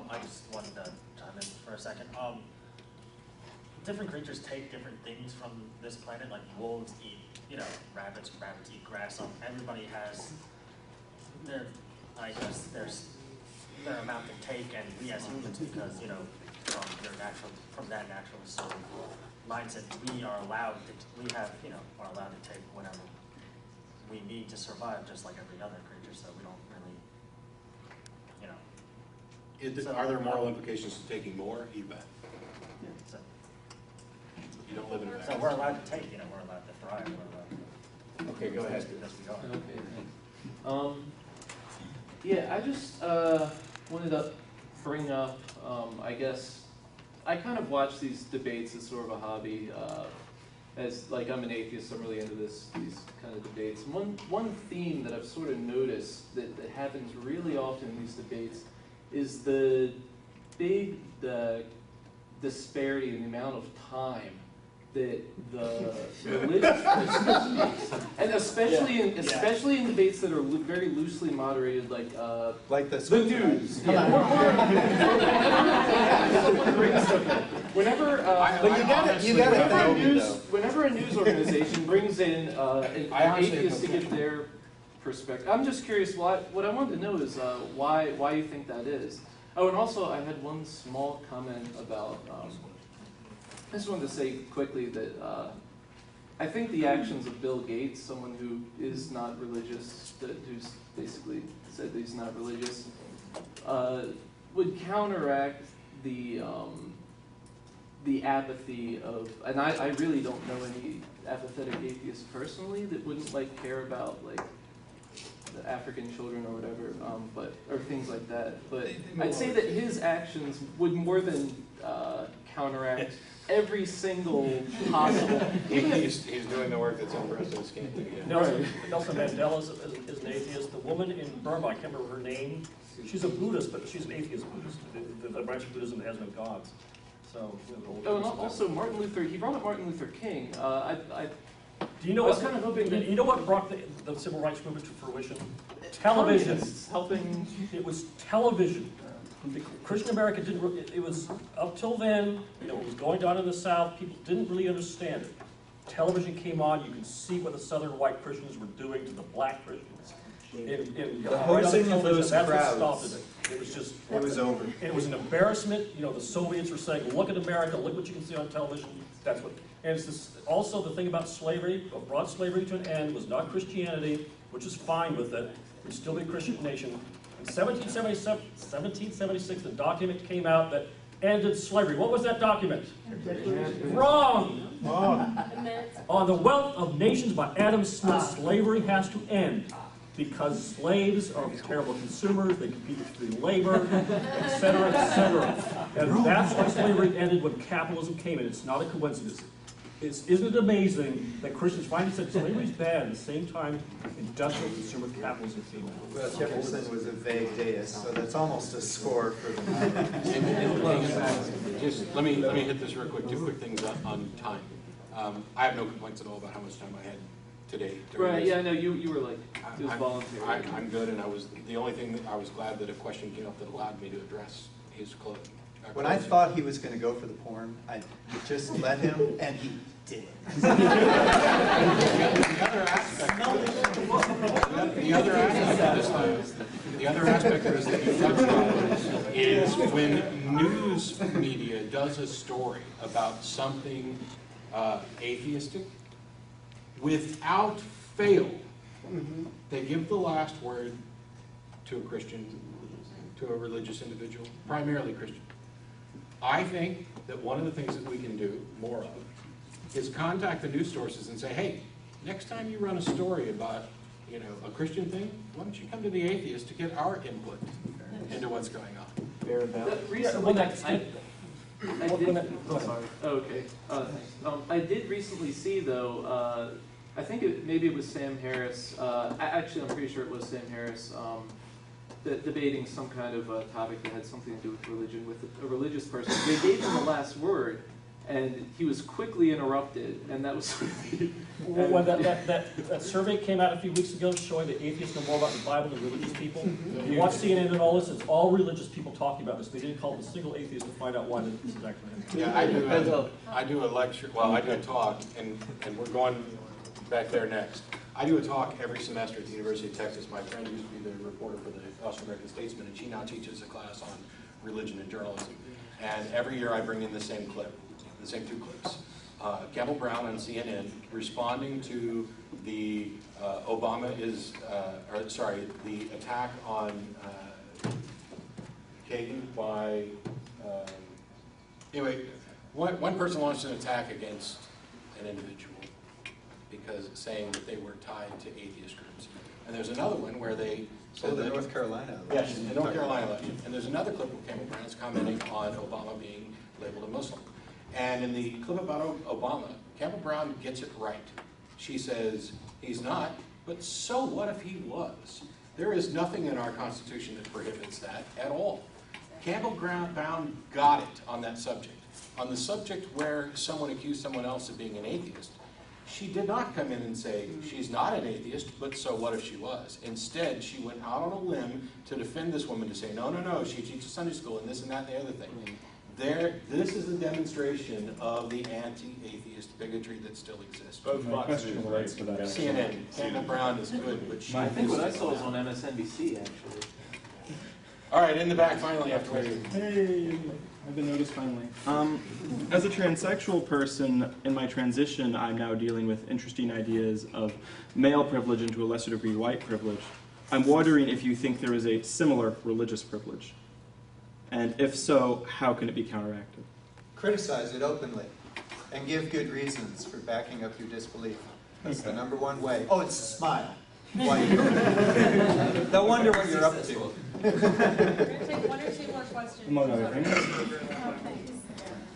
I just wanted to chime in for a second. Different creatures take different things from this planet. Like wolves eat, rabbits. Rabbits eat grass. Everybody has their, I guess, their amount to take, and we as humans, because from that naturalist sort of mindset, we are allowed to, are allowed to take whatever we need to survive, just like every other creature. So we don't really, Are there moral implications to taking more? You bet. Yeah, so, you don't live in a so we're allowed to take, we're allowed to thrive. We're allowed to okay, go ahead. Yes, we are. Okay, thanks. Yeah, I just wanted to bring up, I guess, I kind of watch these debates as sort of a hobby. As like I'm an atheist, I'm really into these kind of debates. And one theme that I've sort of noticed that happens really often in these debates is the big disparity in the amount of time that the religious person speaks, and especially in debates that are very loosely moderated, like this the news. Whenever a news organization brings in an atheist to give their perspective, I'm just curious. What I wanted to know is why you think that is. Oh, and also I had one small comment about. I just wanted to say quickly that I think the actions of Bill Gates, someone who is not religious, who's basically said that he's not religious, would counteract the apathy of, and I really don't know any apathetic atheists personally that wouldn't care about the African children or whatever, or things like that. But I'd say that his actions would more than counteract every single possible. He's doing the work that's in President's campaign. Nelson Mandela is an atheist. The woman in Burma, I can't remember her name. She's a Buddhist, but she's an atheist Buddhist. The branch of Buddhism that has no gods. So. And also Martin Luther. He brought up Martin Luther King. Do you know what? Kind of hoping that, you know what brought the civil rights movement to fruition? Television. Helping. It was television. Christian America didn't. It was up till then. What was going on in the South, people didn't really understand it. Television came on. You could see what the Southern white Christians were doing to the black Christians. The hosting of those crowds. crowds. What stopped it. It was just. It was over. It was an embarrassment. The Soviets were saying, "Look at America. Look what you can see on television." That's what. And it's this, also the thing about slavery, what brought slavery to an end was not Christianity, which is fine with it. We'd still be a Christian nation. In 1776, the document came out that ended slavery. What was that document? Wrong! On the Wealth of Nations by Adam Smith, slavery has to end because slaves are terrible consumers, they compete with free labor, etc., etc. And that's why slavery ended when capitalism came in. It's not a coincidence. Isn't it amazing that Christians finally said slavery is bad at the same time industrial consumer capitalism came in? Well, Jefferson was a vague deist, so that's almost a score for the Just let me hit this real quick. Two quick things on time. I have no complaints at all about how much time I had today. Right? Yeah, no, you were it was voluntary. I'm good, and the only thing that I was glad that a question came up that allowed me to address his closing. When I thought he was going to go for the porn, I just let him, and he did. The other aspect of this that you touched on is when news media does a story about something atheistic, without fail, they give the last word to a Christian, to a religious individual, primarily Christian. I think that one of the things that we can do more of is contact the news sources and say, hey, next time you run a story about a Christian thing, why don't you come to the atheist to get our input into what's going on? I did recently see, though, I think maybe it was Sam Harris, actually I'm pretty sure it was Sam Harris, debating some kind of topic that had something to do with religion with a religious person. They gave him the last word, and he was quickly interrupted, and that was When that survey came out a few weeks ago showing that atheists know more about the Bible than religious people, you watch CNN and all this, it's all religious people talking about this. They didn't call it a single atheist to find out why this is actually happening. Yeah, I do a lecture, well, I do a talk, and we're going back there next. I do a talk every semester at the University of Texas. My friend used to be the reporter for the Austrian-American Statesman, and she now teaches a class on religion and journalism. And every year I bring in the same clip, the same two clips. Campbell Brown on CNN responding to the the attack on Kagan by, anyway, one person launched an attack against an individual because saying that they were tied to atheist groups. And there's another one where they said the that, North Carolina. yes, the North Carolina election. And there's another clip of Campbell Brown's commenting on Obama being labeled a Muslim. And in the clip about Obama, Campbell Brown gets it right. She says, he's not, but so what if he was? There is nothing in our Constitution that prohibits that at all. Campbell Brown got it on that subject. On the subject where someone accused someone else of being an atheist, she did not come in and say, she's not an atheist, but so what if she was? Instead, she went out on a limb to defend this woman, to say, no, no, no, she teaches Sunday school and this and that and the other thing. This is the demonstration of the anti-atheist bigotry that still exists. CNN. Campbell Brown is good, but she... I think what I saw was on MSNBC, actually. All right, in the back, finally, after waiting. Hey, I've been noticed finally. As a transsexual person, in my transition, I'm now dealing with interesting ideas of male privilege and to a lesser degree white privilege. I'm wondering if you think there is a similar religious privilege. And if so, how can it be counteracted? Criticize it openly and give good reasons for backing up your disbelief. That's the number one way. Oh, it's a smile. They'll wonder what you're up to. We're going to take one or two more questions. Among other things. Oh, thanks.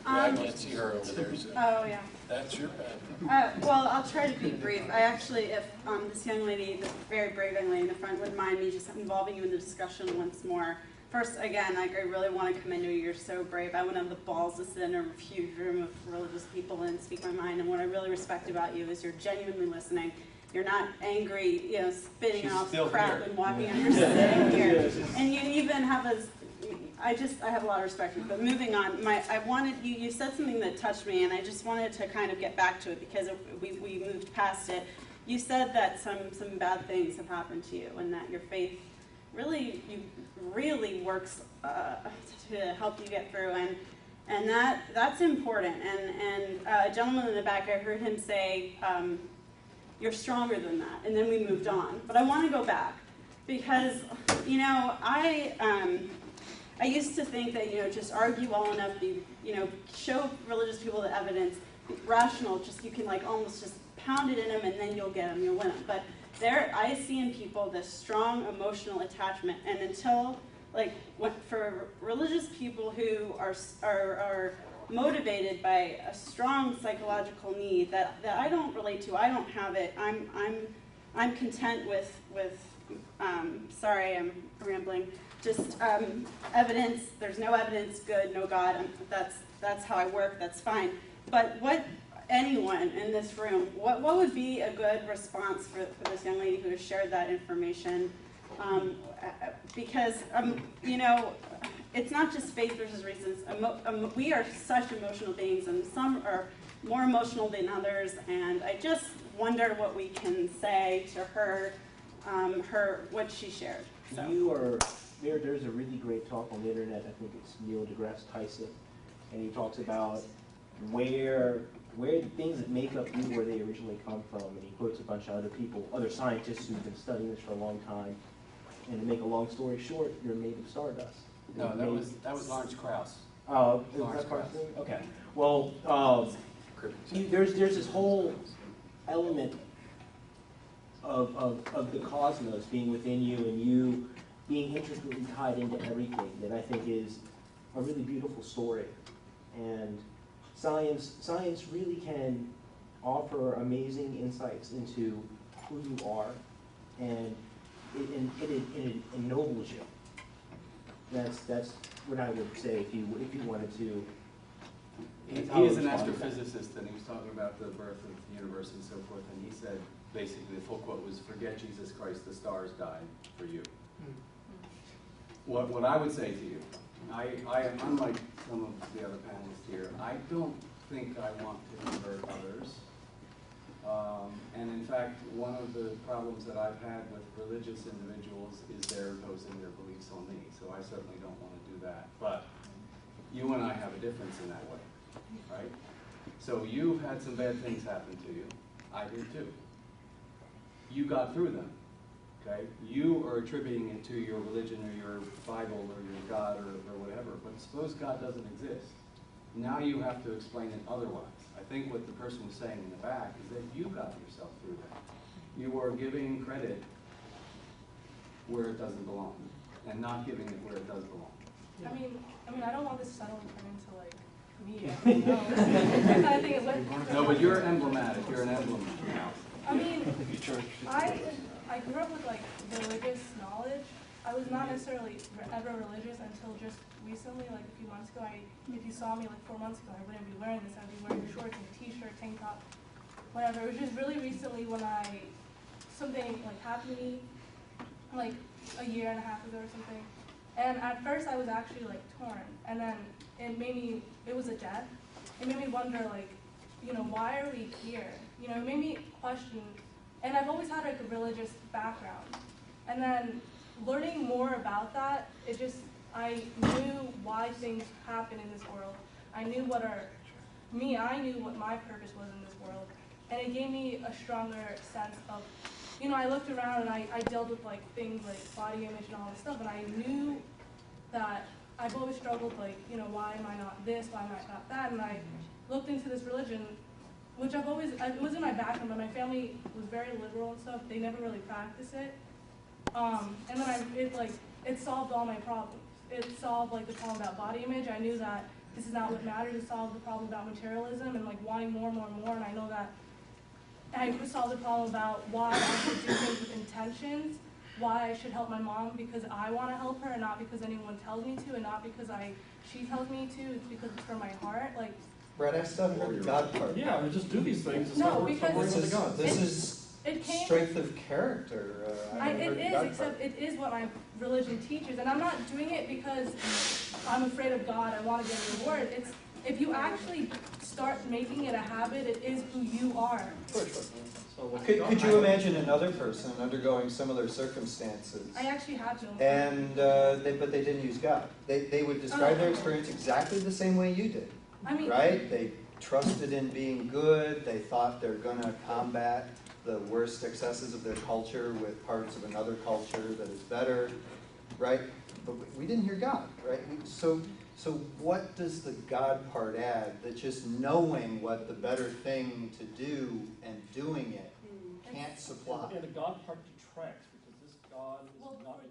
I can't see her over there, so Oh, yeah. that's your bad. Well, I'll try to be brief. I actually, if this young lady, the very brave young lady in the front, wouldn't mind me just involving you in the discussion once more. First, again, I really want to commend you. You're so brave. I wouldn't have the balls to sit in a huge room of religious people and speak my mind. And what I really respect about you is you're genuinely listening. You're not angry, spitting off crap and walking out. You're sitting here. And you even have I have a lot of respect for you. But moving on, you said something that touched me, and I just wanted to kind of get back to it because we moved past it. You said that some bad things have happened to you and that your faith really works to help you get through, and that's important. And a gentleman in the back, I heard him say, "You're stronger than that." And then we moved on. But I want to go back because I used to think that just argue well enough, show religious people the evidence, rational, just you can almost just pound it in them and then you'll get them, you'll win them. But I see in people this strong emotional attachment, and until, for religious people who are motivated by a strong psychological need that I don't relate to, I don't have it. I'm content with sorry, I'm rambling. Just evidence. There's no evidence. Good. No God. That's how I work. That's fine. But anyone in this room, what would be a good response for this young lady who has shared that information? Because it's not just faith versus reasons. We are such emotional beings, and some are more emotional than others. And I just wonder what we can say to her, what she shared. So. There's a really great talk on the internet. I think it's Neil deGrasse Tyson, and he talks about where the things that make up you, where they originally come from, and he quotes a bunch of other scientists who've been studying this for a long time. And to make a long story short, you're made of stardust. No, that was Lawrence Krauss. Oh, Lawrence Krauss. Okay. Well, there's this whole element of the cosmos being within you, and you being intricately tied into everything, that I think is a really beautiful story. And science really can offer amazing insights into who you are, and it ennobles you. That's what I would say if you wanted to He is an astrophysicist, and he was talking about the birth of the universe and so forth, and he said, basically, the full quote was, "Forget Jesus Christ, the stars died for you." What I would say to you, I am, unlike some of the other panelists here, I don't think I want to convert others. And in fact, one of the problems that I've had with religious individuals is they're imposing their beliefs on me, so I certainly don't want to do that. But you and I have a difference in that way, right? So you've had some bad things happen to you. I did too. You got through them, okay? You are attributing it to your religion or your Bible or your God or whatever, but suppose God doesn't exist. Now you have to explain it otherwise. I think what the person was saying in the back is that you got yourself through that. You are giving credit where it doesn't belong, and not giving it where it does belong. I mean, I don't want this settle to turn into like me. No. I think it's No, but you're emblematic. You're an emblem. I mean, I grew up with like religious knowledge. I was not necessarily ever religious until just recently, like a few months ago. If you saw me like 4 months ago, I wouldn't be wearing this. I'd be wearing shorts and a t-shirt, tank top, whatever. It was just really recently when something like happened to me, like a year and a half ago or something. And at first I was actually like torn, and then it was a death. It made me wonder, like, you know, why are we here? You know, it made me question, and I've always had like a religious background. And then learning more about that, I knew why things happen in this world. I knew what my purpose was in this world. And it gave me a stronger sense of, you know, I looked around and I dealt with like things like body image and all this stuff, and I knew that I've always struggled, like, you know, why am I not this, why am I not that? And I looked into this religion, which it was in my background, but my family was very liberal and stuff. They never really practiced it. And then it solved all my problems. It solved like the problem about body image. I knew that this is not what mattered. It solved the problem about materialism and like wanting more and more and more. And I know that I solved the problem about why I should do things with intentions, why I should help my mom because I want to help her and not because anyone tells me to, and not because she tells me to. It's because it's from my heart. Like, Brett, I still haven't heard the God part. Yeah, I mean, just do these things. No, because this is strength of character. It is what my religion teaches, and I'm not doing it because I'm afraid of God. I want to get a reward. It's if you actually start making it a habit, it is who you are. Could you imagine another person undergoing similar circumstances? I actually have known. And but they didn't use God. They would describe their experience exactly the same way you did. I mean, right? They trusted in being good. They thought they're going to combat the worst excesses of their culture with parts of another culture that is better, right? But we didn't hear God, right? So what does the God part add that just knowing what the better thing to do and doing it can't supply? Yeah, the God part detracts because this God is not a